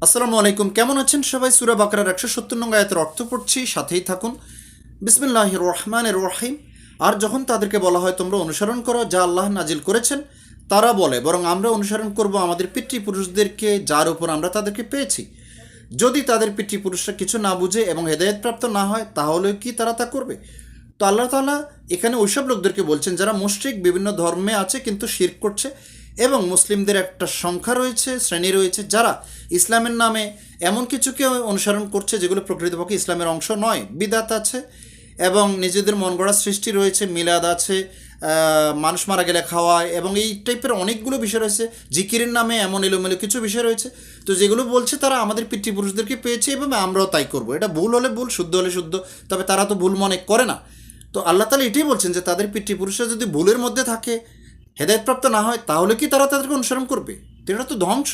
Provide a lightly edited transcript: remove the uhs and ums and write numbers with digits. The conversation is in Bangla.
আসসালামু আলাইকুম, কেমন আছেন সবাই? সূরা বাকারার ১৭০ নং আয়াতের অর্থ পড়ছি, সাথেই থাকুন। বিসমিল্লাহির রহমানির রহিম। আর যখন তাদেরকে বলা হয় তোমরা অনুসরণ করো যা আল্লাহ নাজিল করেছেন, তারা বলে বরং আমরা অনুসরণ করব আমাদের পিতৃপুরুষদেরকে যার উপর আমরা তাদেরকে পেয়েছি। যদি তাদের পিতৃপুরুষরা কিছু না বুঝে এবং হেদায়েতপ্রাপ্ত না হয় তাহলে কি তারা তা করবে? তো আল্লাহ তাআলা এখানে ওইসব লোকদেরকে বলছেন যারা মুশরিক, বিভিন্ন ধর্মে আছে কিন্তু শিরক করছে, এবং মুসলিমদের একটা সংখ্যা রয়েছে, শ্রেণী রয়েছে যারা ইসলামের নামে এমন কিছুকে অনুসরণ করছে যেগুলো প্রকৃতপক্ষে ইসলামের অংশ নয়। বিদাত আছে এবং নিজেদের মন গড়া সৃষ্টি রয়েছে, মিলাদ আছে, মানুষ মারা গেলে খাওয়ায়, এবং এই টাইপের অনেকগুলো বিষয় রয়েছে। জিকিরের নামে এমন এলোমেলো কিছু বিষয় রয়েছে, তো যেগুলো বলছে তারা আমাদের পিতৃপুরুষদেরকে পেয়েছে এবং আমরাও তাই করব। এটা ভুল হলে ভুল, শুদ্ধ হলে শুদ্ধ, তবে তারা তো ভুল মনে করে না। তো আল্লাহ তালা এটাই বলছেন যে তাদের পিতৃপুরুষরা যদি ভুলের মধ্যে থাকে, হেদায়তপ্রাপ্ত না হয়, তাহলে কি তারা তাদেরকে অনুসরণ করবে? তো এটা তো ধ্বংস।